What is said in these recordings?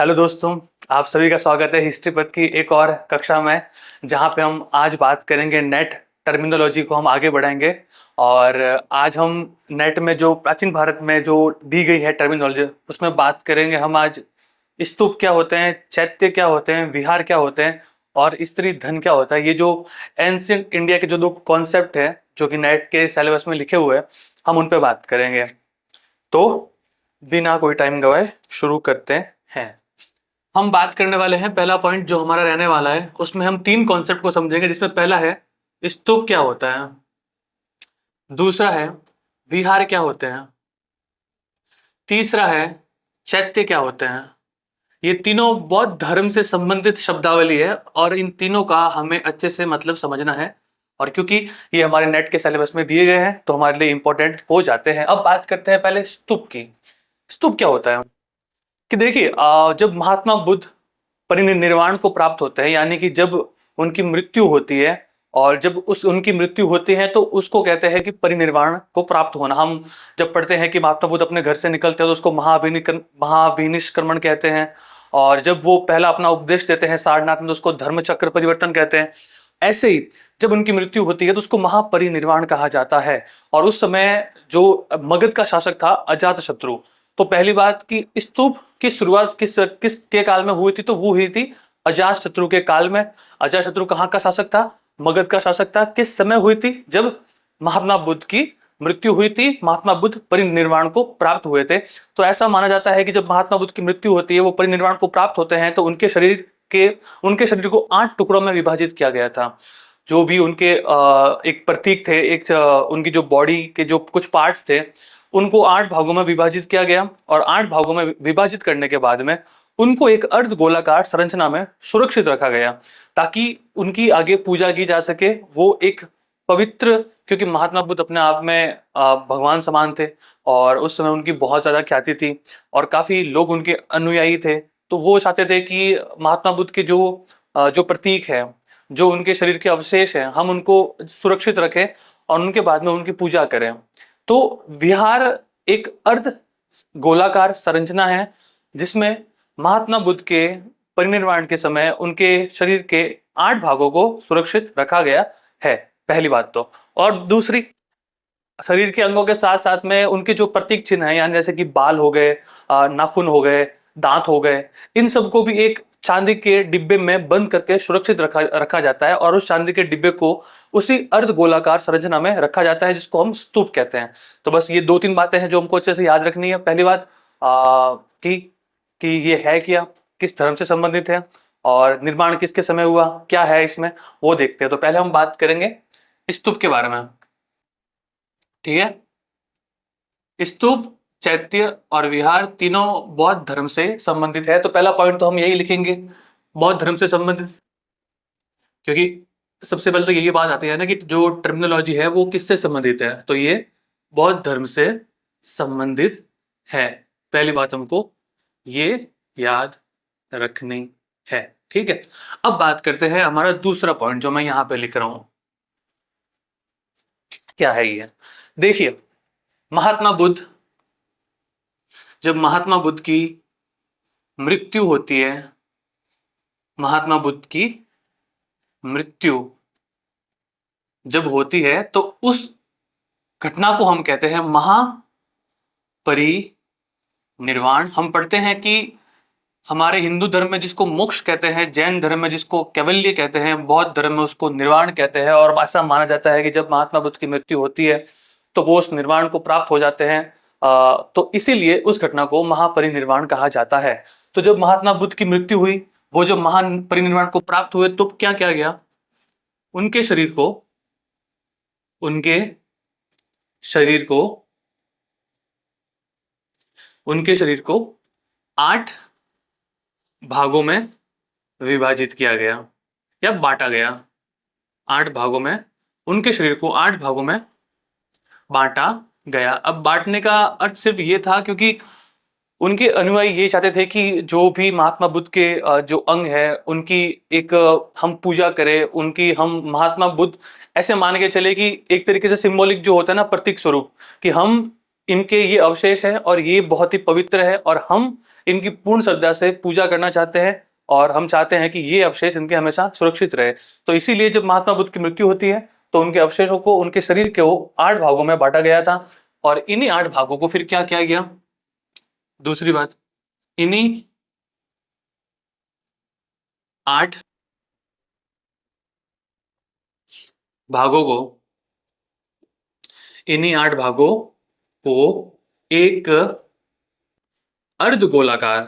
Hello दोस्तों, आप सभी का स्वागत है हिस्ट्री पथ की एक और कक्षा में, जहां पे हम आज बात करेंगे नेट टर्मिनोलॉजी को हम आगे बढ़ाएंगे। और आज हम नेट में जो प्राचीन भारत में जो दी गई है टर्मिनोलॉजी उसमें बात करेंगे हम आज। स्तूप क्या होते हैं, चैत्य क्या होते हैं, विहार क्या होते हैं और स्त्री धन क्या होता है। ये जो एंशियंट इंडिया के जो दो कॉन्सेप्ट है जो कि नेट के सिलेबस में लिखे हुए हैं, हम उन पे बात करेंगे। तो बिना कोई टाइम गवाए शुरू करते हैं। हम बात करने वाले हैं, पहला पॉइंट जो हमारा रहने वाला है उसमें हम तीन कॉन्सेप्ट को समझेंगे, जिसमें पहला है स्तूप क्या होता है, दूसरा है विहार क्या होते हैं, तीसरा है चैत्य क्या होते हैं। ये तीनों बौद्ध धर्म से संबंधित शब्दावली है और इन तीनों का हमें अच्छे से मतलब समझना है। और क्योंकि ये हमारे नेट के सिलेबस में दिए गए हैं तो हमारे लिए इंपॉर्टेंट हो जाते हैं। अब बात करते हैं पहले स्तूप की। स्तूप क्या होता है कि देखिए, जब महात्मा बुद्ध परिनिर्वाण को प्राप्त होते हैं, यानी कि जब उनकी मृत्यु होती है, और जब उनकी मृत्यु होती है तो उसको कहते हैं कि परिनिर्वाण को प्राप्त होना। हम जब पढ़ते हैं कि महात्मा बुद्ध अपने घर से निकलते हैं तो उसको महाभिनिष्क्रमण कहते हैं। और जब वो पहला अपना उपदेश देते हैं सारनाथ में तो उसको धर्म चक्र परिवर्तन कहते हैं। ऐसे ही जब उनकी मृत्यु होती है तो उसको महापरिनिर्वाण कहा जाता है। और उस समय जो मगध का शासक था अजातशत्रु, तो पहली बात कि स्तूप की शुरुआत किस के काल में हुई थी, तो वो हुई थी अजातशत्रु के काल में। अजातशत्रु कहाँ का शासक था? मगध का शासक था। किस समय हुई थी? जब महात्मा बुद्ध की मृत्यु हुई थी, महात्मा बुद्ध परिनिर्वाण को प्राप्त हुए थे। तो ऐसा माना जाता है कि जब महात्मा बुद्ध की मृत्यु होती है, वो परिनिर्वाण को प्राप्त होते हैं, तो उनके शरीर को 8 टुकड़ों में विभाजित किया गया था। जो भी उनके एक प्रतीक थे, उनकी जो बॉडी के जो कुछ पार्ट्स थे, उनको 8 भागों में विभाजित किया गया। और 8 भागों में विभाजित करने के बाद में उनको एक अर्ध गोलाकार संरचना में सुरक्षित रखा गया, ताकि उनकी आगे पूजा की जा सके। वो एक पवित्र, क्योंकि महात्मा बुद्ध अपने आप में भगवान समान थे और उस समय उनकी बहुत ज्यादा ख्याति थी और काफी लोग उनके अनुयायी थे। तो वो चाहते थे कि महात्मा बुद्ध के जो प्रतीक है, जो उनके शरीर के अवशेष हैं, हम उनको सुरक्षित रखें और उनके बाद में उनकी पूजा करें। तो विहार एक अर्ध गोलाकार संरचना है जिसमें महात्मा बुद्ध के परिनिर्वाण के समय उनके शरीर के 8 भागों को सुरक्षित रखा गया है, पहली बात तो। और दूसरी, शरीर के अंगों के साथ साथ में उनके जो प्रतीक चिन्ह हैं, यानी जैसे कि बाल हो गए, नाखून हो गए, दांत हो गए, इन सबको भी एक चांदी के डिब्बे में बंद करके सुरक्षित रखा जाता है। और उस चांदी के डिब्बे को उसी अर्ध गोलाकार संरचना में रखा जाता है, जिसको हम स्तूप कहते हैं। तो बस ये 2-3 बातें हैं जो हमको अच्छे से याद रखनी है। पहली बात कि ये है क्या, किस धर्म से संबंधित है और निर्माण किसके समय हुआ, क्या है इसमें, वो देखते हैं। तो पहले हम बात करेंगे स्तूप के बारे में, ठीक है। स्तूप, चैत्य और विहार तीनों बौद्ध धर्म से संबंधित है। तो पहला पॉइंट तो हम यही लिखेंगे, बौद्ध धर्म से संबंधित। क्योंकि सबसे पहले तो यही बात आती है ना कि जो टर्मिनोलॉजी है वो किससे संबंधित है, तो ये बौद्ध धर्म से संबंधित है। पहली बात हमको ये याद रखनी है, ठीक है। अब बात करते हैं हमारा दूसरा पॉइंट जो मैं यहां पे लिख रहा हूं। क्या है ये? देखिए, महात्मा बुद्ध, जब महात्मा बुद्ध की मृत्यु होती है, महात्मा बुद्ध की मृत्यु जब होती है तो उस घटना को हम कहते हैं महापरिनिर्वाण। हम पढ़ते हैं कि हमारे हिंदू धर्म में जिसको मोक्ष कहते हैं, जैन धर्म में जिसको कैवल्य कहते हैं, बौद्ध धर्म में उसको निर्वाण कहते हैं। और ऐसा माना जाता है कि जब महात्मा बुद्ध की मृत्यु होती है तो वो उस निर्वाण को प्राप्त हो जाते हैं। तो इसीलिए उस घटना को महापरिनिर्वाण कहा जाता है। तो जब महात्मा बुद्ध की मृत्यु हुई, वो जब महान परिनिर्वाण को प्राप्त हुए, तो क्या किया गया? उनके शरीर को उनके शरीर को उनके शरीर को 8 भागों में विभाजित किया गया या बांटा गया। 8 भागों में, उनके शरीर को 8 भागों में बांटा गया। अब बांटने का अर्थ सिर्फ ये था क्योंकि उनके अनुयायी ये चाहते थे कि जो भी महात्मा बुद्ध के जो अंग है उनकी एक हम पूजा करें, उनकी हम महात्मा बुद्ध ऐसे मान के चले कि एक तरीके से सिंबॉलिक जो होता है ना, प्रतीक स्वरूप, कि हम इनके ये अवशेष है और ये बहुत ही पवित्र है और हम इनकी पूर्ण श्रद्धा से पूजा करना चाहते हैं और हम चाहते हैं कि ये अवशेष इनके हमेशा सुरक्षित रहे। तो इसीलिए जब महात्मा बुद्ध की मृत्यु होती है तो उनके अवशेषों को, उनके शरीर को 8 भागों में बांटा गया था और इन्हीं 8 भागों को फिर क्या किया गया, दूसरी बात, इन्हीं 8 भागों को इन्हीं 8 भागों को एक अर्धगोलाकार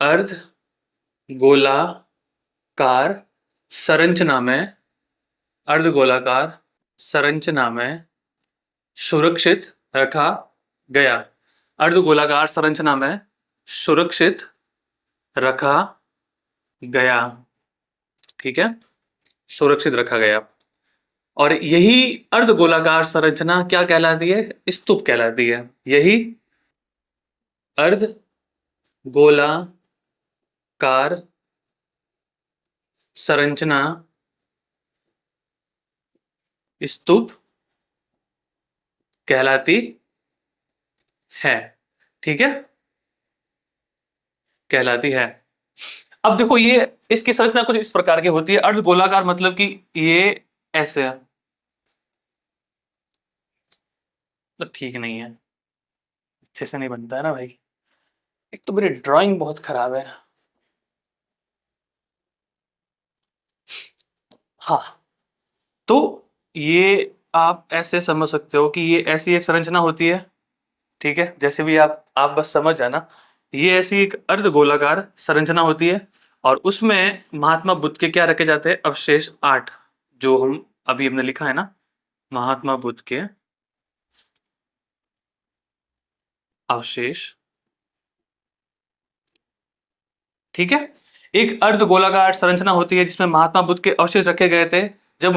अर्धगोलाकार संरचना में अर्धगोलाकार संरचना में सुरक्षित रखा गया। अर्धगोलाकार संरचना में सुरक्षित रखा गया, ठीक है, सुरक्षित रखा गया। और यही अर्धगोलाकार संरचना क्या कहलाती है, स्तूप कहलाती है। यही अर्धगोलाकार संरचना स्तूप कहलाती है, ठीक है, कहलाती है। अब देखो ये इसकी संरचना कुछ इस प्रकार की होती है। अर्धगोलाकार मतलब कि ये ऐसे है, तो ठीक नहीं है, अच्छे से नहीं बनता है ना भाई। एक तो मेरी ड्राइंग बहुत खराब है। हाँ, तो ये आप ऐसे समझ सकते हो कि ये ऐसी एक संरचना होती है, ठीक है, जैसे भी आप बस समझ जाना। ये ऐसी एक अर्धगोलाकार संरचना होती है और उसमें महात्मा बुद्ध के क्या रखे जाते हैं, अवशेष 8, जो हम अभी हमने लिखा है ना, महात्मा बुद्ध के अवशेष, ठीक है। एक अर्धगोलाकार संरचना होती है जिसमें महात्मा बुद्ध के अवशेष रखे गए थे। जब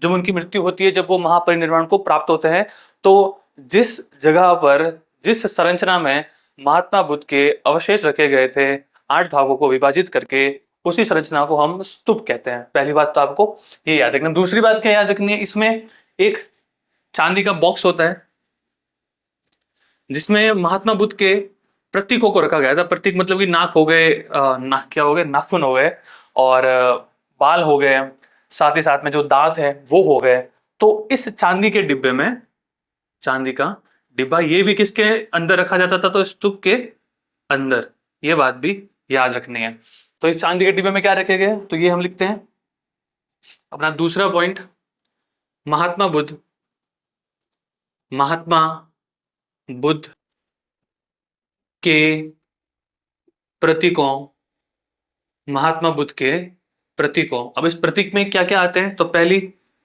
उनकी मृत्यु होती है, जब वो महापरिनिर्वाण को प्राप्त होते हैं, तो जिस जगह पर, जिस संरचना में महात्मा बुद्ध के अवशेष रखे गए थे 8 भागों को विभाजित करके, उसी संरचना को हम स्तूप कहते हैं। पहली बात तो आपको ये याद रखना। दूसरी बात क्या याद रखनी है, इसमें एक चांदी का बॉक्स होता है जिसमें महात्मा बुद्ध के प्रतीकों को रखा गया था। प्रतीक मतलब कि नाक हो गए, नाक क्या हो गए, नाखून हो गए, और बाल हो गए, साथ ही साथ में जो दांत है वो हो गए। तो इस चांदी के डिब्बे में, चांदी का डिब्बा, ये भी किसके अंदर रखा जाता था, तो स्तूप के अंदर। ये बात भी याद रखनी है। तो इस चांदी के डिब्बे में क्या रखे गए, तो ये हम लिखते हैं अपना दूसरा पॉइंट। महात्मा बुद्ध, महात्मा बुद्ध के प्रतीकों, महात्मा बुद्ध के प्रतीकों। अब इस प्रतीक में क्या क्या आते हैं, तो पहली,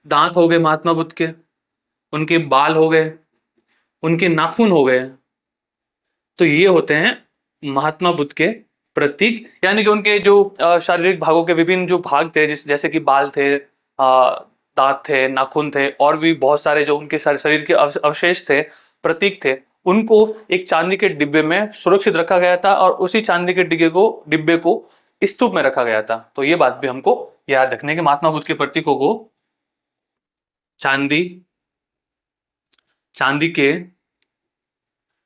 दांत हो गए महात्मा बुद्ध के, उनके बाल हो गए, उनके नाखून हो गए। तो ये होते हैं महात्मा बुद्ध के प्रतीक, यानी कि उनके जो शारीरिक भागों के विभिन्न जो भाग थे, जैसे कि बाल थे, दांत थे, नाखून थे, और भी बहुत सारे जो उनके शरीर के अवशेष थे, प्रतीक थे, उनको एक चांदी के डिब्बे में सुरक्षित रखा गया था और उसी चांदी के डिब्बे को स्तूप में रखा गया था। तो ये बात भी हमको याद रखने के, महात्मा बुद्ध के प्रतीकों को चांदी चांदी के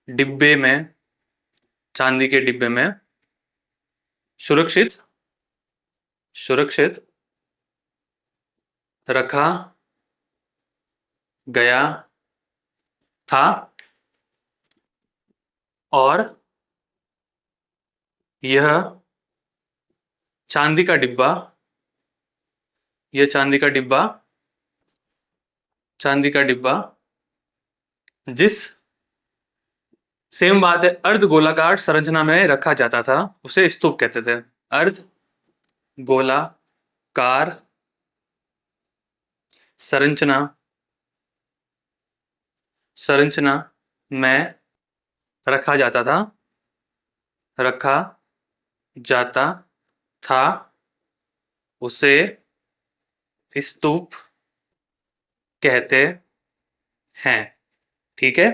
डिब्बे में, चांदी के डिब्बे में सुरक्षित रखा गया था। और यह चांदी का डिब्बा, यह चांदी का डिब्बा जिस, सेम बात है, अर्धगोलाकार संरचना में रखा जाता था उसे स्तूप कहते थे। अर्धगोलाकार संरचना में रखा जाता था उसे स्तूप कहते हैं, ठीक है।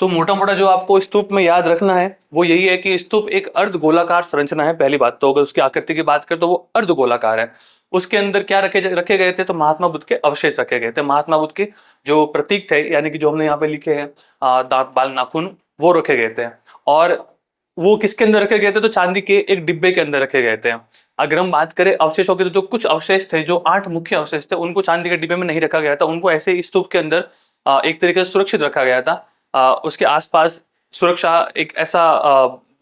तो मोटा मोटा जो आपको स्तूप में याद रखना है वो यही है कि स्तूप एक अर्ध गोलाकार संरचना है। पहली बात तो अगर उसकी आकृति की बात करें तो वो अर्ध गोलाकार है। उसके अंदर क्या रखे गए थे, तो महात्मा बुद्ध के अवशेष रखे गए थे। महात्मा बुद्ध के जो प्रतीक थे, यानी कि जो हमने यहाँ पे लिखे हैं दांत बाल नाखून, वो रखे गए थे। और वो किसके अंदर रखे गए थे, तो चांदी के एक डिब्बे के अंदर रखे गए थे। अगर हम बात करें अवशेषों की, तो जो कुछ अवशेष थे, जो 8 मुख्य अवशेष थे, उनको चांदी के डिब्बे में नहीं रखा गया था। उनको ऐसे ही स्तूप के अंदर एक तरीके से सुरक्षित रखा गया था। उसके आसपास सुरक्षा एक ऐसा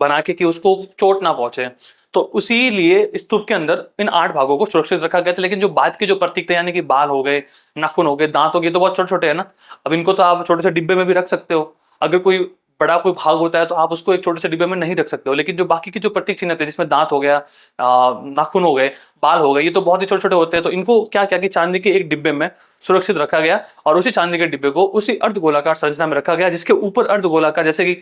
बना के कि उसको चोट ना पहुंचे। तो उसी लिए स्तूप के अंदर इन 8 भागों को सुरक्षित रखा गया था। लेकिन जो बाद के जो प्रतीक थे, यानी कि बाल हो गए, नाखून हो गए, दांत हो गए, तो बहुत छोटे छोटे है ना। अब इनको तो आप छोटे से डिब्बे में भी रख सकते हो। अगर कोई बड़ा कोई भाग होता है तो आप उसको एक छोटे से डिब्बे में नहीं रख सकते हो। लेकिन जो बाकी की जो प्रतीक चिन्ह थे, जिसमें दांत हो गया, नाखून हो गए, बाल हो गए, ये तो बहुत ही छोटे छोटे होते हैं। तो इनको क्या क्या कि चांदी के एक डिब्बे में सुरक्षित रखा गया। और उसी चांदी के डिब्बे को उसी अर्धगोलाकार संरचना में रखा गया, जिसके ऊपर अर्धगोलाकार, जैसे कि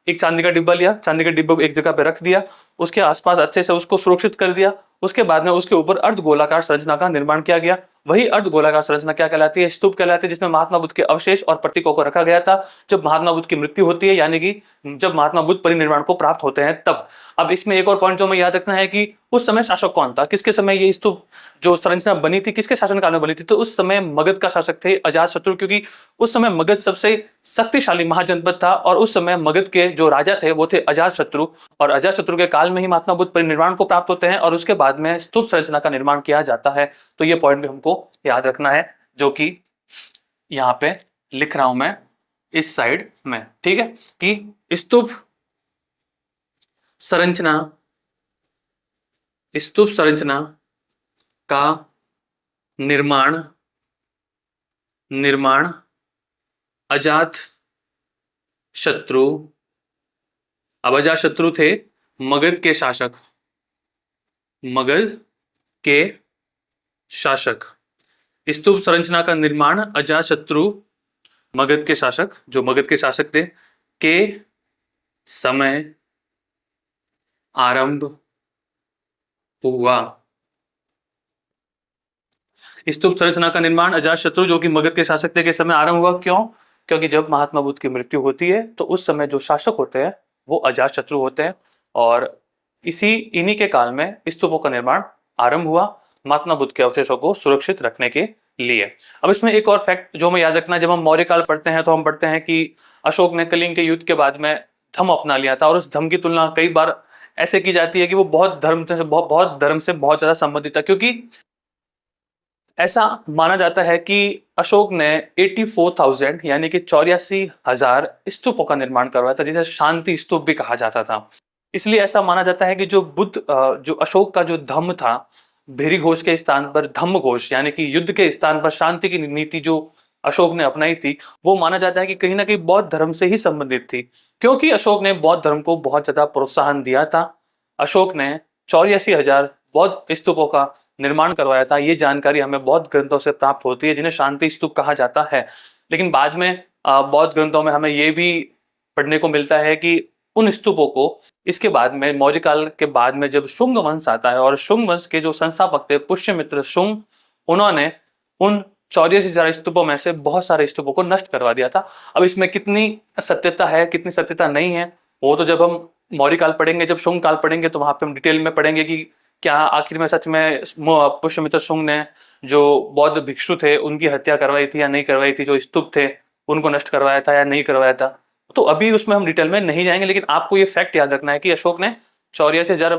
एक चांदी का डिब्बा लिया, चांदी के डिब्बे को एक जगह पे रख दिया, उसके आसपास अच्छे से उसको सुरक्षित कर दिया। उसके बाद में उसके ऊपर अर्धगोलाकार संरचना का निर्माण किया गया। वही अर्धगोलाकार संरचना क्या कहलाती है, स्तूप कहलाती है, जिसमें महात्मा बुद्ध के अवशेष और प्रतीकों को रखा गया था जब महात्मा बुद्ध की मृत्यु होती है, यानी कि जब महात्मा बुद्ध परिनिर्वाण को प्राप्त होते हैं तब। अब इसमें एक और पॉइंट जो हमें याद रखना है कि उस समय शासक कौन था, किसके समय ये स्तूप जो संरचना बनी थी, किसके शासनकाल में बनी थी। तो उस समय मगध का शासक थे अजातशत्रु, क्योंकि उस समय मगध सबसे शक्तिशाली महाजनपद था। और उस समय मगध के जो राजा थे वो थे अजातशत्रु। और अजातशत्रु के काल में ही महात्मा बुद्ध परिनिर्वाण को प्राप्त होते हैं और उसके बाद में स्तूप संरचना का निर्माण किया जाता है। तो ये पॉइंट भी हमको याद रखना है, जो कि यहाँ पे लिख रहा हूं मैं इस साइड में, ठीक है। कि संरचना स्तूप संरचना का निर्माण अजात शत्रु, अब अजात शत्रु थे मगध के शासक, मगध के शासक। स्तूप संरचना का निर्माण अजात शत्रु मगध के शासक, जो मगध के शासक थे, के समय आरंभ हुआ। स्तूप संरचना का निर्माण अजातशत्रु, जो कि मगध के शासक थे, के समय आरंभ हुआ। क्यों? क्योंकि जब महात्मा बुद्ध की मृत्यु होती है तो उस समय जो शासक होते हैं वो अजातशत्रु होते हैं। और इन्हीं के काल में स्तूपों का निर्माण आरंभ हुआ, महात्मा बुद्ध के अवशेषों को सुरक्षित रखने के लिए। अब इसमें एक और फैक्ट जो हमें याद रखना है, जब हम मौर्य काल पढ़ते हैं तो हम पढ़ते हैं कि अशोक ने कलिंग के युद्ध के बाद में धम्म अपना लिया था। और उस धम्म की तुलना कई बार ऐसे की जाती है कि वो बहुत धर्म से बहुत ज्यादा संबंधित था, क्योंकि ऐसा माना जाता है कि अशोक ने 84,000 यानी कि 84,000 स्तूपों का निर्माण करवाया था, जिसे शांति स्तूप भी कहा जाता था। इसलिए ऐसा माना जाता है कि जो अशोक का जो धम्म था, भेरी घोष के स्थान पर धम्म घोष, यानी कि युद्ध के स्थान पर शांति की नीति जो अशोक ने अपनाई थी, वो माना जाता है कि कहीं ना कहीं बौद्ध धर्म से ही संबंधित थी, क्योंकि अशोक ने बौद्ध धर्म को बहुत ज्यादा प्रोत्साहन दिया था। अशोक ने 84,000 बौद्ध स्तूपों का निर्माण करवाया था। ये जानकारी हमें बौद्ध ग्रंथों से प्राप्त होती है, जिन्हें शांति स्तूप कहा जाता है। लेकिन बाद में बौद्ध ग्रंथों में हमें ये भी पढ़ने को मिलता है कि उन स्तूपों को इसके बाद में, मौर्य काल के बाद में, जब शुंग वंश आता है और शुंग वंश के जो संस्थापक थे पुष्यमित्र शुंग, उन्होंने उन 84,000 स्तूपों में से बहुत सारे स्तूपों को नष्ट करवा दिया था। अब इसमें कितनी सत्यता है, कितनी सत्यता नहीं है, वो तो जब हम मौर्य काल पढ़ेंगे, जब शुंग काल पढ़ेंगे, तो वहां पे हम डिटेल में पढ़ेंगे कि क्या आखिर में सच में पुष्यमित्र शुंग ने जो बौद्ध भिक्षु थे उनकी हत्या करवाई थी या नहीं करवाई थी, जो स्तूप थे उनको नष्ट करवाया था या नहीं करवाया था। तो अभी उसमें हम डिटेल में नहीं जाएंगे, लेकिन आपको ये फैक्ट याद रखना है कि अशोक ने 84,000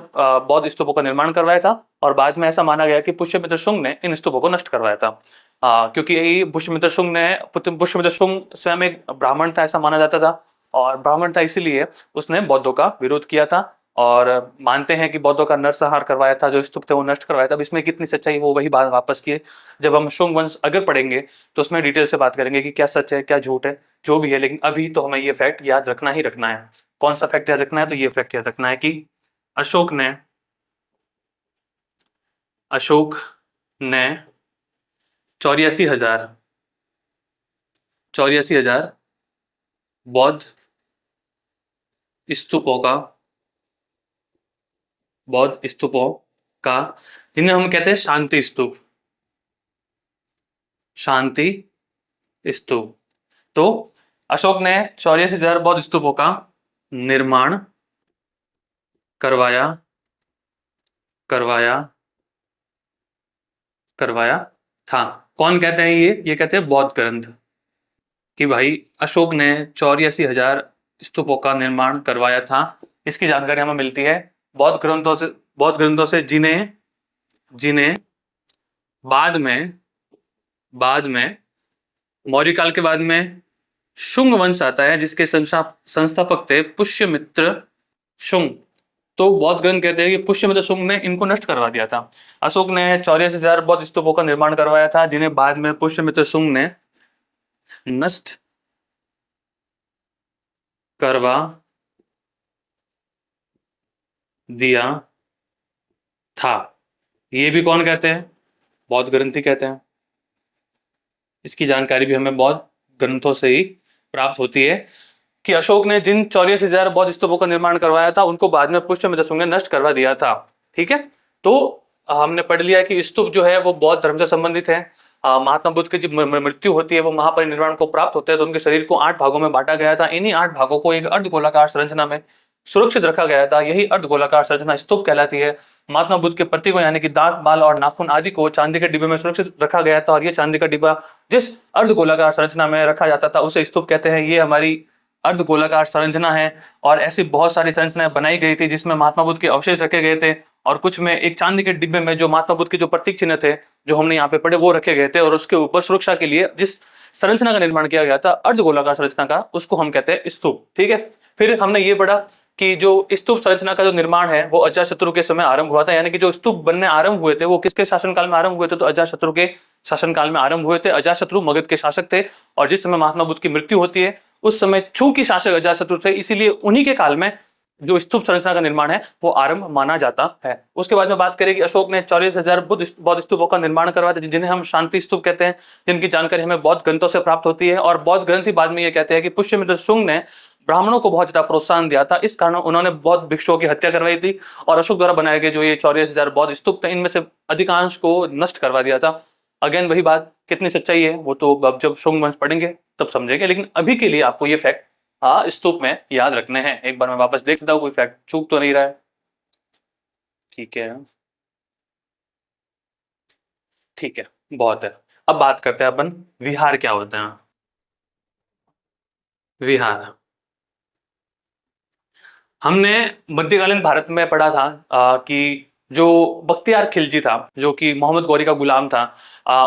बौद्ध स्तूपों का निर्माण करवाया था। और बाद में ऐसा माना गया कि पुष्यमित्र शुंग ने इन स्तूपों को नष्ट करवाया था, क्योंकि पुष्यमित्र शुंग स्वयं एक ब्राह्मण था, ऐसा माना जाता था। और ब्राह्मण था इसीलिए उसने बौद्धों का विरोध किया था, और मानते हैं कि बौद्धों का नरसंहार करवाया था, जो स्तूप थे वो नष्ट करवाया था। अब इसमें कितनी सच्चाई, वो वही बात वापस की, जब हम शुंग वंश अगर पढ़ेंगे तो उसमें डिटेल से बात करेंगे कि क्या सच है क्या झूठ है, जो भी है। लेकिन अभी तो हमें ये फैक्ट याद रखना ही रखना है। कौन सा फैक्ट याद रखना है? तो ये फैक्ट याद रखना है कि अशोक ने 84,000 बौद्ध स्तूपों का, जिन्हें हम कहते हैं शांति स्तूप, शांति स्तूप। तो अशोक ने 84,000 बौद्ध स्तूपों का निर्माण करवाया करवाया करवाया था। कौन कहते हैं ये कहते हैं बौद्ध ग्रंथ, कि भाई अशोक ने 84,000 स्तूपों का निर्माण करवाया था। इसकी जानकारी हमें मिलती है बौद्ध ग्रंथों से जिन्हें जिन्हें बाद में मौर्य काल के बाद में शुंग वंश आता है, जिसके संस्थापक थे पुष्यमित्र शुंग। तो बौद्ध ग्रंथ कहते हैं कि पुष्यमित्र शुंग ने इनको नष्ट करवा दिया था। अशोक ने 84,000 बौद्ध स्तूपों का निर्माण करवाया था, जिन्हें बाद में पुष्यमित्र शुंग ने नष्ट करवा दिया था। ये भी कौन कहते हैं? बौद्ध ग्रंथ ही कहते हैं। इसकी जानकारी भी हमें बौद्ध ग्रंथों से ही प्राप्त होती है कि अशोक ने जिन 84,000 बौद्ध स्तूपों का निर्माण करवाया था उनको बाद में पुष्यमित्र शुंग ने नष्ट करवा दिया था। ठीक है, तो हमने पढ़ लिया कि स्तूप जो है वो बौद्ध धर्म से संबंधित है। महात्मा बुद्ध की जब मृत्यु होती है वो महापरिनिर्वाण को प्राप्त होते हैं, तो उनके शरीर को 8 भागों में बांटा गया था। इन्हीं 8 भागों को एक अर्धगोलाकार संरचना में सुरक्षित रखा गया था। यही अर्धगोलाकार संरचना स्तूप कहलाती है। महात्मा बुद्ध के प्रतीकों यानी कि दांत, बाल और नाखून आदि को चांदी के डिब्बे में सुरक्षित रखा गया था, और ये चांदी का डिब्बा जिस अर्धगोलाकार संरचना में रखा जाता था उसे स्तूप कहते हैं। ये हमारी अर्धगोलाकार संरचना है, और ऐसी बहुत सारी संरचनाएं बनाई गई थी जिसमें महात्मा बुद्ध के अवशेष रखे गए थे, और कुछ में एक चांदी के डिब्बे में जो महात्मा बुद्ध के जो प्रतीक चिन्ह थे जो हमने यहाँ पे पढ़े वो रखे गए थे, और उसके ऊपर सुरक्षा के लिए जिस संरचना का निर्माण किया गया था अर्धगोलाकार संरचना का, उसको हम कहते हैं स्तूप। ठीक है, फिर हमने ये पढ़ा कि जो स्तूप संरचना का जो निर्माण है वो अजातशत्रु के समय आरंभ हुआ था। यानी कि जो स्तूप बनने आरंभ हुए थे वो किसके शासनकाल में आरंभ हुए थे? तो अजातशत्रु के शासनकाल में आरंभ हुए थे। अजातशत्रु मगध के शासक थे, और जिस समय महात्मा बुद्ध की मृत्यु होती है उस समय छू की शासक अजातशत्रु थे, इसीलिए उन्हीं के काल में जो स्तूप संरचना का निर्माण है वो आरंभ माना जाता है। उसके बाद में बात करें कि अशोक ने 84,000 बौद्ध स्तूपों का निर्माण करवाया था, जिन्हें हम शांति स्तूप कहते हैं, जिनकी जानकारी हमें बौद्ध ग्रंथों से प्राप्त होती है। और बौद्ध ग्रंथ ही बाद में ये कहते हैं कि पुष्यमित्र शुंग ने ब्राह्मणों को बहुत ज्यादा प्रोत्साहन दिया था, इस कारण उन्होंने बौद्ध भिक्षुओं की हत्या करवाई थी, और अशोक द्वारा बनाए गए जो ये 84,000 बौद्ध स्तूप थे इनमें से अधिकांश को नष्ट करवा दिया था। अगेन वही बात, कितनी सच्चाई है वो तो अब जब शुंग वंश पढ़ेंगे तब समझेंगे, लेकिन अभी के लिए आपको ये फैक्ट स्तूप में याद रखने हैं। एक बार मैं वापस देख लेता हूँ कोई फैक्ट चूक तो नहीं रहा है। ठीक है, ठीक है, बहुत है। अब बात करते हैं अपन विहार क्या होते हैं। विहार हमने मध्यकालीन भारत में पढ़ा था कि जो बख्तियार खिलजी था जो कि मोहम्मद गौरी का गुलाम था,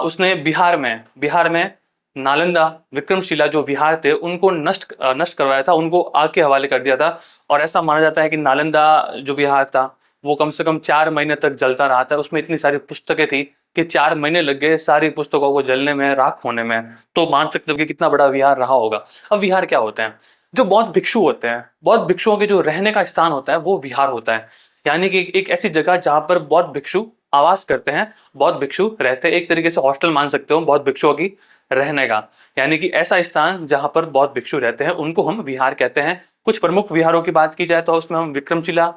उसने बिहार में नालंदा विक्रमशिला जो विहार थे उनको नष्ट करवाया था, उनको आग के हवाले कर दिया था। और ऐसा माना जाता है कि नालंदा जो विहार था वो कम से कम 4 महीने तक जलता रहा था। उसमें इतनी सारी पुस्तकें थी कि 4 महीने लग गए सारी पुस्तकों को जलने में, राख होने में। तो मान सकते हो कि कितना बड़ा विहार रहा होगा। अब विहार क्या होते हैं? जो बौद्ध भिक्षु होते हैं, बौद्ध भिक्षुओं के जो रहने का स्थान होता है वो विहार होता है। यानी कि एक ऐसी जगह जहां पर बौद्ध भिक्षु आवास करते हैं, बौद्ध भिक्षु रहते हैं। एक तरीके से हॉस्टल मान सकते हो बौद्ध भिक्षुओं की रहने का। यानी कि ऐसा स्थान जहां पर बौद्ध भिक्षु रहते हैं उनको हम विहार कहते हैं। कुछ प्रमुख विहारों की बात की जाए तो उसमें हम विक्रमशिला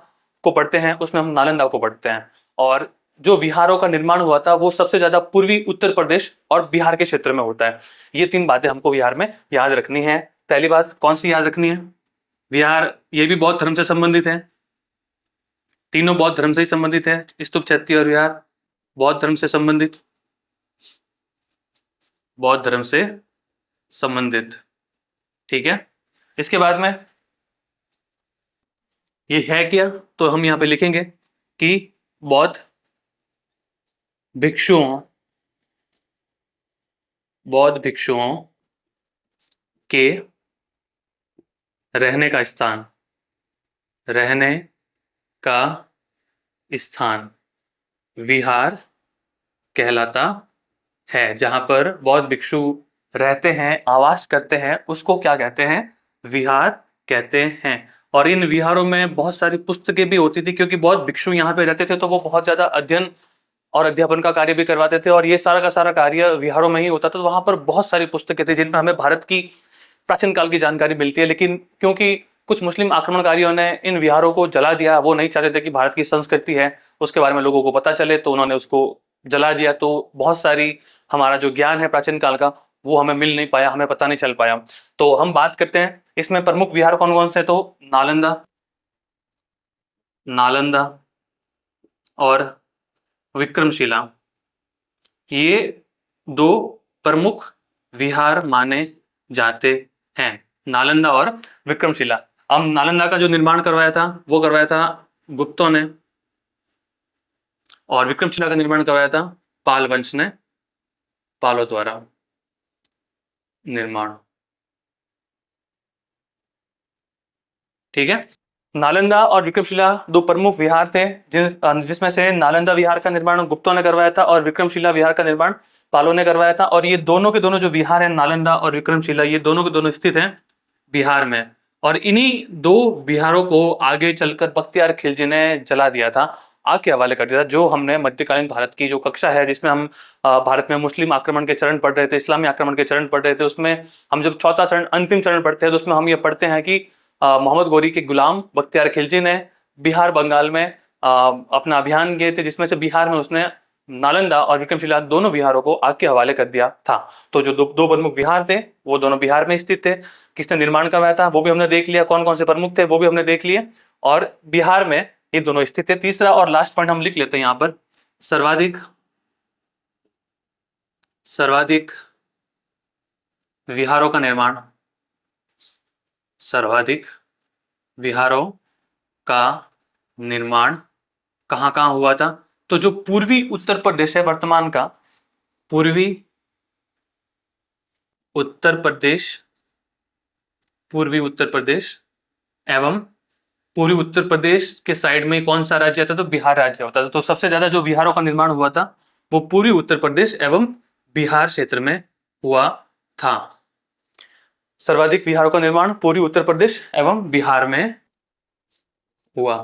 को पढ़ते हैं, उसमें हम नालंदा को पढ़ते हैं। और जो विहारों का निर्माण हुआ था वो सबसे ज्यादा पूर्वी उत्तर प्रदेश और बिहार के क्षेत्र में होता है। ये 3 बातें हमको विहार में याद रखनी है। पहली बात कौन सी याद रखनी है? विहार ये भी बौद्ध धर्म से संबंधित है, तीनों बौद्ध धर्म से ही संबंधित है। स्तूप, चैत्य और विहार बौद्ध धर्म से संबंधित, बौद्ध धर्म से संबंधित। ठीक है, इसके बाद में ये है क्या, तो हम यहाँ पे लिखेंगे कि बौद्ध भिक्षुओं के रहने का स्थान विहार कहलाता है। जहां पर बौद्ध भिक्षु रहते हैं, आवास करते हैं, उसको क्या कहते हैं? विहार कहते हैं। और इन विहारों में बहुत सारी पुस्तकें भी होती थी, क्योंकि बौद्ध भिक्षु यहाँ पे रहते थे तो वो बहुत ज्यादा अध्ययन और अध्यापन का कार्य भी करवाते थे, और ये सारा का सारा कार्य विहारों में ही होता था। तो वहां पर बहुत सारी पुस्तकें थी जिनमें हमें भारत की प्राचीन काल की जानकारी मिलती है। लेकिन क्योंकि कुछ मुस्लिम आक्रमणकारियों ने इन विहारों को जला दिया, वो नहीं चाहते थे कि भारत की संस्कृति है उसके बारे में लोगों को पता चले, तो उन्होंने उसको जला दिया। तो बहुत सारी हमारा जो ज्ञान है प्राचीन काल का वो हमें मिल नहीं पाया, हमें पता नहीं चल पाया। तो हम बात करते हैं इसमें प्रमुख विहार कौन कौन से, तो नालंदा, नालंदा और विक्रमशिला, ये दो प्रमुख विहार माने जाते हैं, नालंदा और विक्रमशिला। अब नालंदा का जो निर्माण करवाया था वो करवाया था गुप्तों ने, और विक्रमशिला का निर्माण करवाया था पाल वंश ने, पालों द्वारा निर्माण। ठीक है। नालंदा और विक्रमशिला दो प्रमुख विहार थे, जिसमें से नालंदा विहार का निर्माण गुप्तों ने करवाया था और विक्रमशिला विहार का निर्माण पालों ने करवाया था। और ये दोनों के दोनों जो विहार हैं, नालंदा और विक्रमशिला, ये दोनों के दोनों स्थित हैं बिहार में। और इन्हीं दो विहारों को आगे चलकर बख्तियार खिलजी ने जला दिया था, आग के हवाले कर दिया था। जो हमने मध्यकालीन भारत की जो कक्षा है, जिसमें हम भारत में मुस्लिम आक्रमण के चरण पढ़ रहे थे, इस्लामी आक्रमण के चरण पढ़ रहे थे, उसमें हम जब चौथा चरण, अंतिम चरण पढ़ते हैं, तो उसमें हम ये पढ़ते हैं कि मोहम्मद गोरी के गुलाम बख्तियार खिलजी ने बिहार बंगाल में अपना अभियान किए थे, जिसमें से बिहार में उसने नालंदा और विक्रमशिला दोनों विहारों को आग के हवाले कर दिया था। तो जो दो प्रमुख विहार थे वो दोनों बिहार में स्थित थे। किसने निर्माण करवाया था वो भी हमने देख लिया, कौन कौन से प्रमुख थे वो भी हमने देख लिए, और बिहार में ये दोनों स्थित थे। तीसरा और लास्ट पॉइंट हम लिख लेते हैं यहाँ पर, सर्वाधिक सर्वाधिक विहारों का निर्माण, सर्वाधिक विहारों का निर्माण कहाँ कहाँ हुआ था, तो जो पूर्वी उत्तर प्रदेश है वर्तमान का, पूर्वी उत्तर प्रदेश, पूर्वी उत्तर प्रदेश एवं पूर्वी उत्तर प्रदेश के साइड में कौन सा राज्य आता, तो बिहार राज्य होता था। तो सबसे ज्यादा जो विहारों का निर्माण हुआ था वो पूर्वी उत्तर प्रदेश एवं बिहार क्षेत्र में हुआ था। सर्वाधिक विहारों का निर्माण पूर्वी उत्तर प्रदेश एवं बिहार में हुआ।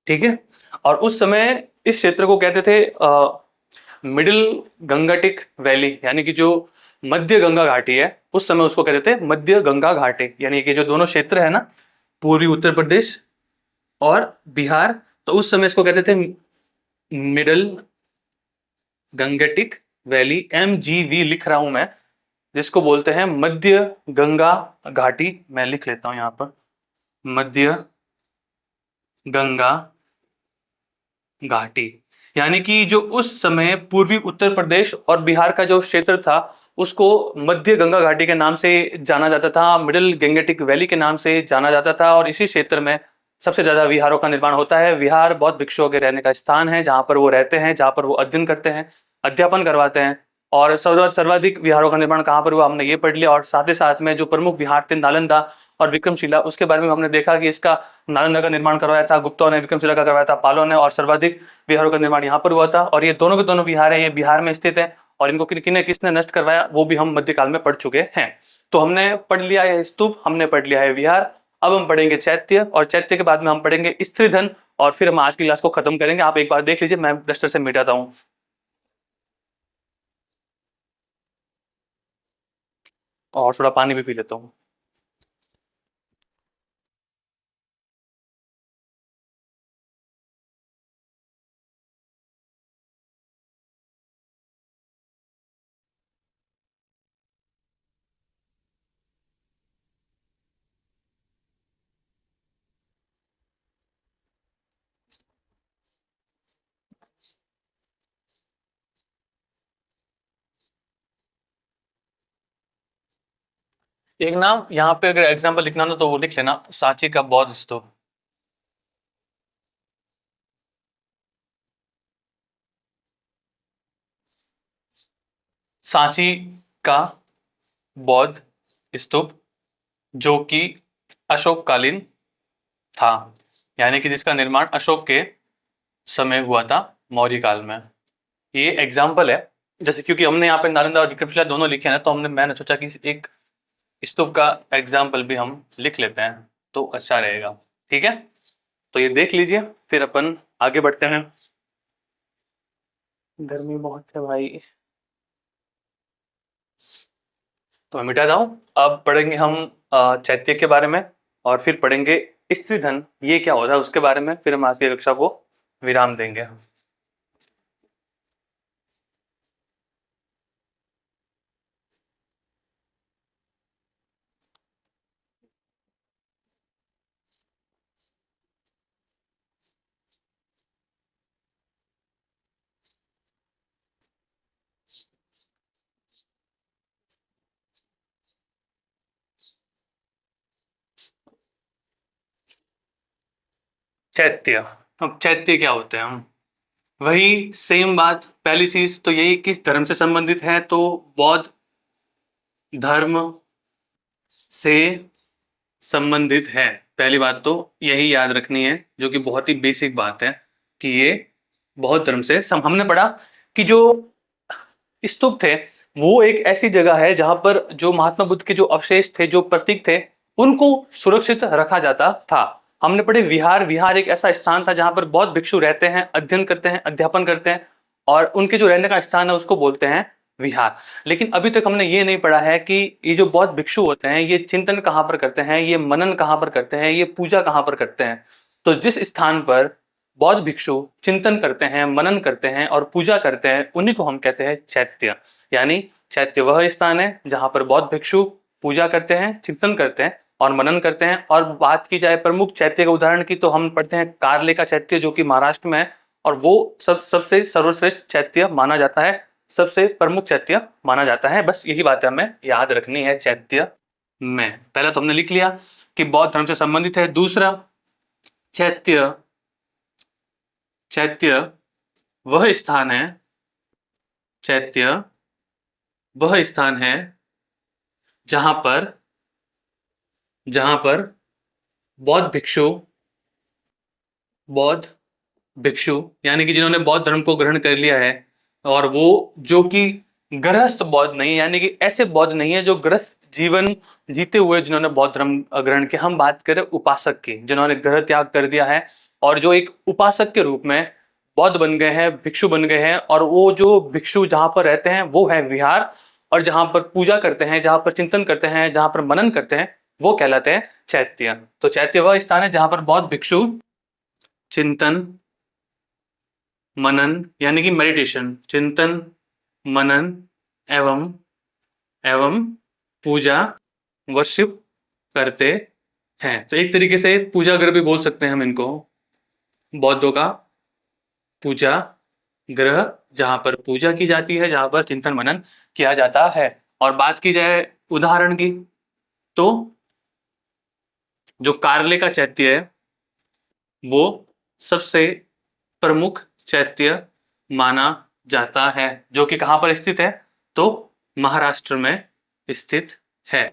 ठीक है। और उस समय इस क्षेत्र को कहते थे मिडिल गंगाटिक वैली, यानी कि जो मध्य गंगा घाटी है, उस समय उसको कहते थे मध्य गंगा घाटी। यानी कि जो दोनों क्षेत्र है ना, पूर्वी उत्तर प्रदेश और बिहार, तो उस समय इसको कहते थे मिडिल गंगेटिक वैली, MGV लिख रहा हूं मैं, जिसको बोलते हैं मध्य गंगा घाटी। मैं लिख लेता हूं यहां पर, मध्य गंगा घाटी। यानी कि जो उस समय पूर्वी उत्तर प्रदेश और बिहार का जो क्षेत्र था उसको मध्य गंगा घाटी के नाम से जाना जाता था, मिडिल गंगेटिक वैली के नाम से जाना जाता था। और इसी क्षेत्र में सबसे ज्यादा विहारों का निर्माण होता है। विहार बौद्ध भिक्षुओं के रहने का स्थान है, जहाँ पर वो रहते हैं, जहाँ पर वो अध्ययन करते हैं, अध्यापन करवाते हैं। और सर्वाधिक विहारों का निर्माण कहाँ पर हुआ हमने ये पढ़ लिया। और साथ ही साथ में जो प्रमुख विहार थे नालंदा और विक्रमशिला, उसके बारे में हमने देखा कि इसका नालंदा का निर्माण करवाया था गुप्तों ने, विक्रमशिला का करवाया था पालों ने, और सर्वाधिक विहारों का निर्माण यहाँ पर हुआ था। और ये दोनों के दोनों विहार है, ये बिहार में स्थित है। और इनको किसने नष्ट करवाया वो भी हम मध्यकाल में पढ़ चुके हैं। तो हमने पढ़ लिया है स्तूप, हमने पढ़ लिया है विहार। अब हम पढ़ेंगे चैत्य, और चैत्य के बाद में हम पढ़ेंगे स्त्रीधन, और फिर हम आज की क्लास को खत्म करेंगे। आप एक बार देख लीजिए, मैं डस्टर से मिटाता हूँ। और थोड़ा पानी भी पी लेता हूँ। एक नाम यहाँ पे अगर एग्जाम्पल लिखना ना तो वो लिख लेना, सांची का बौद्ध स्तूप। सांची का बौद्ध स्तूप, जो कि अशोककालीन था, यानी कि जिसका निर्माण अशोक के समय हुआ था, मौर्य काल में। ये एग्जाम्पल है। जैसे क्योंकि हमने यहाँ पे नालंदा और विक्रमशिला दोनों लिखे हैं ना, तो मैंने सोचा कि एक स्तूप का एग्जाम्पल भी हम लिख लेते हैं तो अच्छा रहेगा। ठीक है, तो ये देख लीजिए, फिर अपन आगे बढ़ते हैं। गर्मी बहुत है भाई, तो मैं मिटा हूँ। अब पढ़ेंगे हम चैत्य के बारे में, और फिर पढ़ेंगे स्त्रीधन ये क्या होता है उसके बारे में, फिर हम आज की कक्षा को विराम देंगे। चैत्य। अब चैत्य क्या होते हैं? हम वही सेम बात, पहली चीज तो यही किस धर्म से संबंधित है, तो बौद्ध धर्म से संबंधित है। पहली बात तो यही याद रखनी है, जो कि बहुत ही बेसिक बात है कि ये बौद्ध धर्म से हमने पढ़ा कि जो स्तूप थे वो एक ऐसी जगह है जहां पर जो महात्मा बुद्ध के जो अवशेष थे, जो प्रतीक थे, उनको सुरक्षित रखा जाता था। हमने पढ़े विहार। विहार एक ऐसा स्थान था जहां पर बौद्ध भिक्षु रहते हैं, अध्ययन करते हैं, अध्यापन करते हैं, और उनके जो रहने का स्थान है उसको बोलते हैं विहार। लेकिन अभी तक हमने ये नहीं पढ़ा है कि ये जो बौद्ध भिक्षु होते हैं ये चिंतन कहाँ पर करते हैं, ये मनन कहाँ पर करते हैं, ये पूजा कहाँ पर करते हैं। तो जिस स्थान पर बौद्ध भिक्षु चिंतन करते हैं, मनन करते हैं और पूजा करते हैं, उन्हीं को हम कहते हैं चैत्य। यानी चैत्य वह स्थान है जहां पर बौद्ध भिक्षु पूजा करते हैं, चिंतन करते हैं और मनन करते हैं। और बात की जाए प्रमुख चैत्य के उदाहरण की, तो हम पढ़ते हैं कार्ले का चैत्य जो कि महाराष्ट्र में है, और वो सबसे सर्वश्रेष्ठ चैत्य माना जाता है, सबसे प्रमुख चैत्य माना जाता है। बस यही बात हमें याद रखनी है चैत्य में। पहला तो हमने लिख लिया कि बौद्ध धर्म से संबंधित है। दूसरा, चैत्य चैत्य वह स्थान है, चैत्य वह स्थान है जहां पर बौद्ध भिक्षु बौद्ध भिक्षु यानी कि जिन्होंने बौद्ध धर्म को ग्रहण कर लिया है, और वो जो कि गृहस्थ बौद्ध नहीं, यानी कि ऐसे बौद्ध नहीं है जो गृहस्थ जीवन जीते हुए जिन्होंने बौद्ध धर्म ग्रहण किया। हम बात करें उपासक की, जिन्होंने गृह त्याग कर दिया है और जो एक उपासक के रूप में बौद्ध बन गए हैं, भिक्षु बन गए हैं। और वो जो भिक्षु जहां पर रहते हैं वो है विहार, और जहां पर पूजा करते हैं, जहां पर चिंतन करते हैं, जहां पर मनन करते हैं, वो कहलाते हैं चैत्य। तो चैत्य वह स्थान है जहां पर बौद्ध भिक्षु चिंतन मनन यानी कि मेडिटेशन, चिंतन मनन एवं पूजा, वर्शिप करते हैं। तो एक तरीके से पूजा गृह भी बोल सकते हैं हम इनको, बौद्धों का पूजा गृह, जहां पर पूजा की जाती है, जहां पर चिंतन मनन किया जाता है। और बात की जाए उदाहरण की, तो जो कार्ले का चैत्य है वो सबसे प्रमुख चैत्य माना जाता है, जो कि कहां पर स्थित है, तो महाराष्ट्र में स्थित है।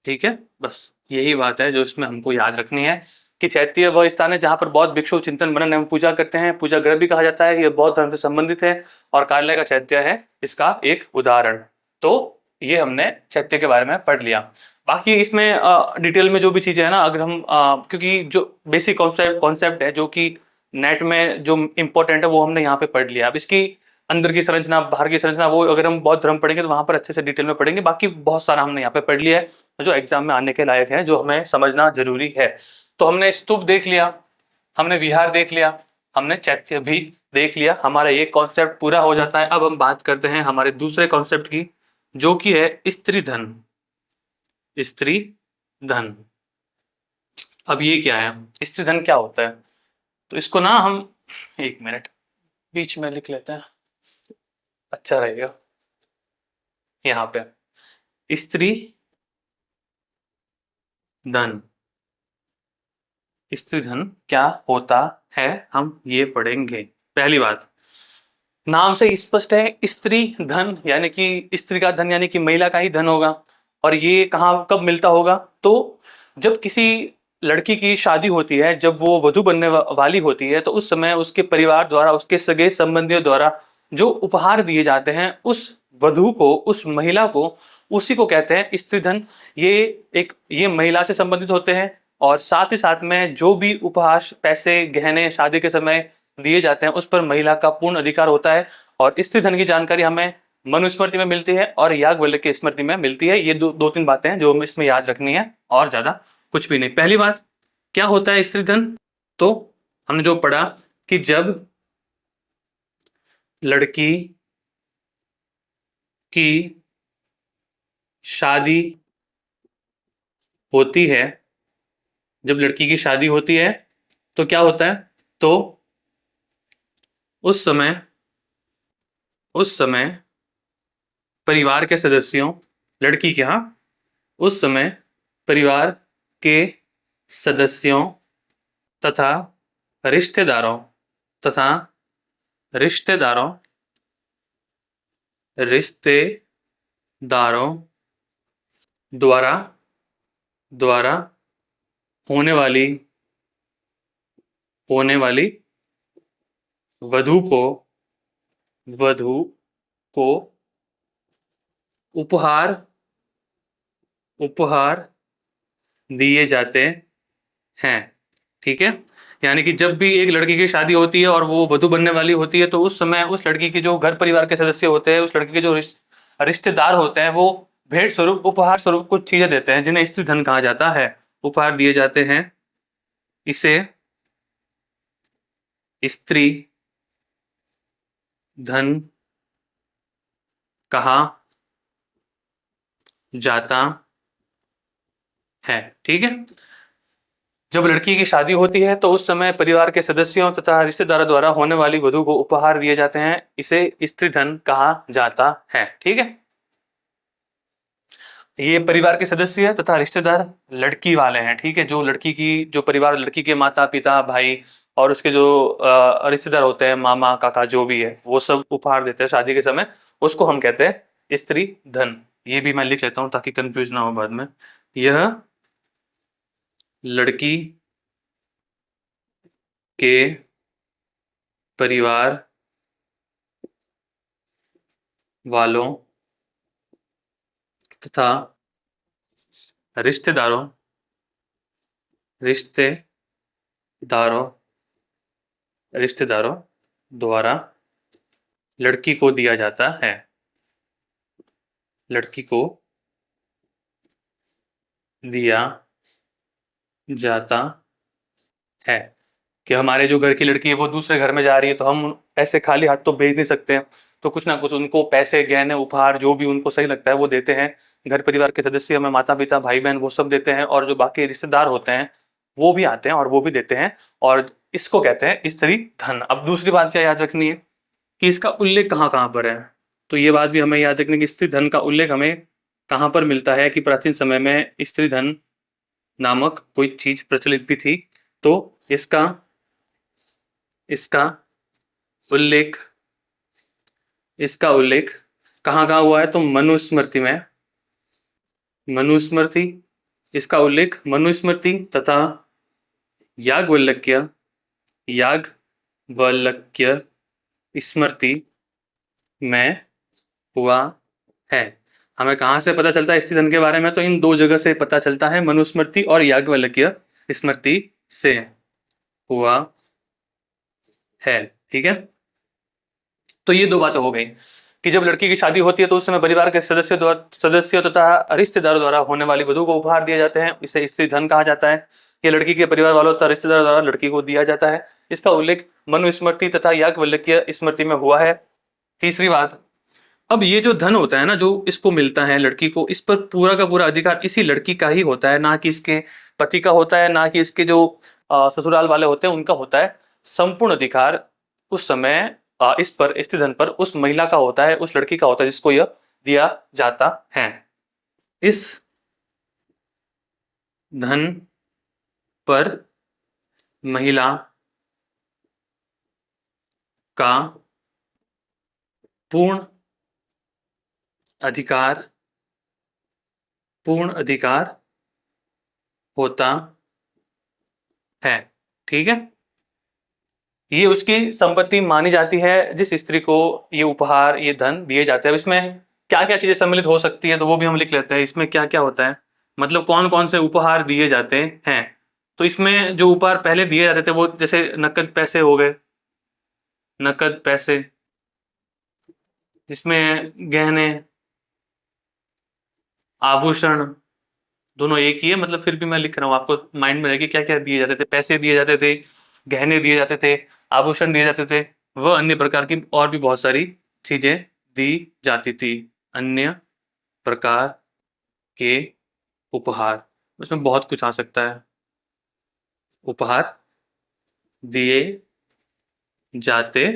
ठीक है, बस यही बात है जो इसमें हमको याद रखनी है कि चैत्य वह स्थान है जहां पर बौद्ध भिक्षु चिंतन मनन एवं पूजा करते हैं, पूजा गृह भी कहा जाता है, यह बौद्ध धर्म से संबंधित है, और कार्ले का चैत्य है इसका एक उदाहरण। तो ये हमने चैत्य के बारे में पढ़ लिया। बाकी इसमें डिटेल में जो भी चीजें है ना, अगर हम क्योंकि जो बेसिक कॉन्सेप्ट है जो कि नेट में जो इम्पोर्टेंट है वो हमने यहाँ पे पढ़ लिया। अब इसकी अंदर की संरचना, बाहर की संरचना, वो अगर हम बौद्ध धर्म पढ़ेंगे तो वहां पर अच्छे से डिटेल में पढ़ेंगे। बाकी बहुत सारा हमने यहाँ पे पढ़ लिया है जो एग्जाम में आने के लायक है, जो हमें समझना जरूरी है। तो हमने स्तूप देख लिया, हमने विहार देख लिया, हमने चैत्य भी देख लिया, हमारा ये कॉन्सेप्ट पूरा हो जाता है। अब हम बात करते हैं हमारे दूसरे कॉन्सेप्ट की, जो कि है स्त्री धन। स्त्री धन, अब ये क्या है, स्त्री धन क्या होता है? तो इसको ना हम एक मिनट बीच में लिख लेते हैं, अच्छा रहेगा। यहाँ पे स्त्री धन, स्त्री धन क्या होता है हम ये पढ़ेंगे। पहली बात, नाम से स्पष्ट है, स्त्री धन यानी कि स्त्री का धन यानी कि महिला का ही धन होगा। और ये कहाँ कब मिलता होगा? तो जब किसी लड़की की शादी होती है, जब वो वधू बनने वाली होती है, तो उस समय उसके परिवार द्वारा, उसके सगे संबंधियों द्वारा जो उपहार दिए जाते हैं उस वधू को, उस महिला को, उसी को कहते हैं स्त्री धन। ये महिला से संबंधित होते हैं, और साथ ही साथ में जो भी उपहार, पैसे, गहने शादी के समय दिए जाते हैं उस पर महिला का पूर्ण अधिकार होता है। और स्त्री धन की जानकारी हमें मनुस्मृति में मिलती है और याज्ञवल्क्य की स्मृति में मिलती है। ये दो तीन बातें हैं जो हमें इसमें याद रखनी है, और ज्यादा कुछ भी नहीं। पहली बात, क्या होता है स्त्री धन? तो हमने जो पढ़ा कि जब लड़की की शादी होती है, जब लड़की की शादी होती है तो क्या होता है? तो उस समय परिवार के सदस्यों, लड़की के यहाँ उस समय परिवार के सदस्यों तथा रिश्तेदारों तथा रिश्तेदारों रिश्तेदारों द्वारा द्वारा होने वाली वधु को वधु को उपहार उपहार दिए जाते हैं। ठीक है, यानी कि जब भी एक लड़की की शादी होती है और वो वधु बनने वाली होती है तो उस समय उस लड़की के जो घर परिवार के सदस्य होते हैं, उस लड़की के जो रिश्तेदार होते हैं, वो भेंट स्वरूप उपहार स्वरूप कुछ चीजें देते हैं जिन्हें स्त्री धन कहा जाता है। उपहार दिए जाते हैं, इसे स्त्री धन कहा जाता है। ठीक है, जब लड़की की शादी होती है तो उस समय परिवार के सदस्यों तथा रिश्तेदारों द्वारा होने वाली वधु को उपहार दिए जाते हैं, इसे स्त्री धन कहा जाता है। ठीक है, ये परिवार के सदस्य तथा रिश्तेदार लड़की वाले हैं। ठीक है, जो लड़की की जो परिवार, लड़की के माता पिता भाई और उसके जो रिश्तेदार होते हैं, मामा काका जो भी है, वो सब उपहार देते हैं शादी के समय, उसको हम कहते हैं स्त्री धन। ये भी मैं लिख लेता हूं ताकि कंफ्यूज ना हो बाद में। यह लड़की के परिवार वालों तथा रिश्तेदारों रिश्तेदारों रिश्तेदारों द्वारा लड़की को दिया जाता है। लड़की को दिया जाता है कि हमारे जो घर की लड़की है वो दूसरे घर में जा रही है तो हम ऐसे खाली हाथ तो भेज नहीं सकते हैं, तो कुछ ना कुछ उनको पैसे गहने उपहार जो भी उनको सही लगता है वो देते हैं। घर परिवार के सदस्य हमें माता पिता भाई बहन वो सब देते हैं, और जो बाकी रिश्तेदार होते हैं वो भी आते हैं और वो भी देते हैं, और इसको कहते हैं स्त्री धन। अब दूसरी बात क्या याद रखनी है कि इसका उल्लेख कहाँ कहाँ पर है, तो ये बात भी हमें याद रखनी कि स्त्री धन का उल्लेख हमें कहाँ पर मिलता है कि प्राचीन समय में स्त्री धन नामक कोई चीज प्रचलित भी थी। तो इसका इसका उल्लेख इसका उल्लेख कहाँ कहाँ हुआ है, तो मनुस्मृति में। मनुस्मृति, इसका उल्लेख मनुस्मृति तथा याज्ञवल्क्य याज्ञवल्क्य स्मृति में हुआ है। हमें कहाँ से पता चलता है स्त्री धन के बारे में, तो इन दो जगह से पता चलता है, मनुस्मृति और याज्ञवल्क्य स्मृति से हुआ है। ठीक है, तो ये दो बातें हो गई कि जब लड़की की शादी होती है तो उस समय परिवार के सदस्यों तथा रिश्तेदारों द्वारा होने वाली वधु को उपहार दिए जाते हैं, इसे स्त्री धन कहा जाता है। ये लड़की के परिवार वालों तथा रिश्तेदारों द्वारा लड़की को दिया जाता है। इसका उल्लेख मनुस्मृति तथा याज्ञवल्क्य स्मृति में हुआ है। तीसरी बात, अब ये जो धन होता है ना, जो इसको मिलता है लड़की को, इस पर पूरा का पूरा अधिकार इसी लड़की का ही होता है, ना कि इसके पति का होता है, ना कि इसके जो ससुराल वाले होते हैं उनका होता है। संपूर्ण अधिकार उस समय इस पर, स्त्री धन पर, उस महिला का होता है, उस लड़की का होता है जिसको यह दिया जाता है। इस धन पर महिला का पूर्ण अधिकार होता है। ठीक है, ये उसकी संपत्ति मानी जाती है जिस स्त्री को ये उपहार, ये धन दिए जाते हैं। अब इसमें क्या क्या चीजें सम्मिलित हो सकती है तो वो भी हम लिख लेते हैं। इसमें क्या क्या होता है, मतलब कौन कौन से उपहार दिए जाते हैं। तो इसमें जो उपहार पहले दिए जाते थे वो जैसे नकद पैसे हो गए, नकद पैसे, जिसमें गहने आभूषण दोनों एक ही है, मतलब फिर भी मैं लिख रहा हूँ आपको माइंड में रहेगी क्या क्या दिए जाते थे। पैसे दिए जाते थे, गहने दिए जाते थे, आभूषण दिए जाते थे, वह अन्य प्रकार की और भी बहुत सारी चीजें दी जाती थी। अन्य प्रकार के उपहार, उसमें बहुत कुछ आ सकता है। उपहार दिए जाते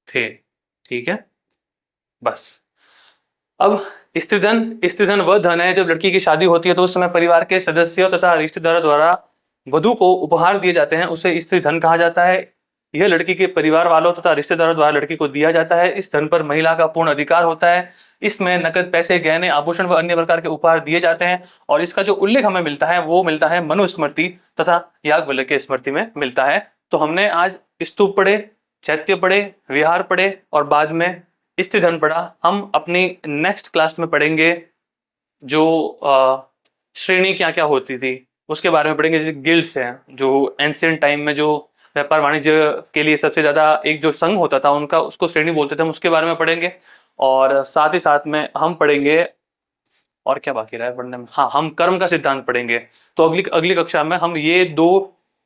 थे। ठीक है, बस। अब स्त्रीधन, स्त्रीधन वह धन है जब लड़की की शादी होती है तो उस समय परिवार के सदस्यों तथा रिश्तेदारों द्वारा वधु को उपहार दिए जाते हैं उसे स्त्री धन कहा जाता है। यह लड़की के परिवार वालों तथा रिश्तेदारों द्वारा लड़की को दिया जाता है। इस धन पर महिला का पूर्ण अधिकार होता है। इसमें नकद, पैसे, गहने, आभूषण व अन्य प्रकार के उपहार दिए जाते हैं। और इसका जो उल्लेख हमें मिलता है वो मिलता है मनुस्मृति तथा याज्ञवल्क्य के स्मृति में मिलता है। तो हमने आज स्तूप पढ़े, चैत्य पढ़े, विहार पढ़े और बाद में स्त्री धन पढ़ा। हम अपनी नेक्स्ट क्लास में पढ़ेंगे जो श्रेणी क्या क्या होती थी उसके बारे में पढ़ेंगे। जैसे गिल्ड्स हैं, जो एंशियंट टाइम में जो व्यापार वाणिज्य के लिए सबसे ज्यादा एक जो संघ होता था उनका, उसको श्रेणी बोलते थे, हम उसके बारे में पढ़ेंगे। और साथ ही साथ में हम पढ़ेंगे, और क्या बाकी रहा है पढ़ने में, हाँ, हम कर्म का सिद्धांत पढ़ेंगे। तो अगली अगली कक्षा में हम ये 2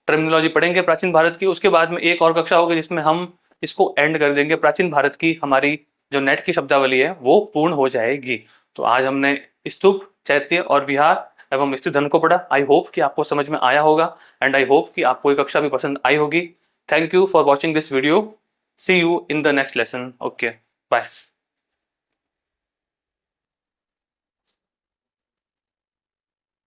टर्मिनोलॉजी पढ़ेंगे प्राचीन भारत की। उसके बाद में एक और कक्षा होगी जिसमें हम इसको एंड कर देंगे, प्राचीन भारत की हमारी जो नेट की शब्दावली है वो पूर्ण हो जाएगी। तो आज हमने स्तूप, चैत्य और विहार एवं स्त्री धन को पढ़ा। आई होप कि आपको समझ में आया होगा एंड आई होप कि आपको ये कक्षा भी पसंद आई होगी। Thank you for watching this video. See you in the next lesson. Okay, bye.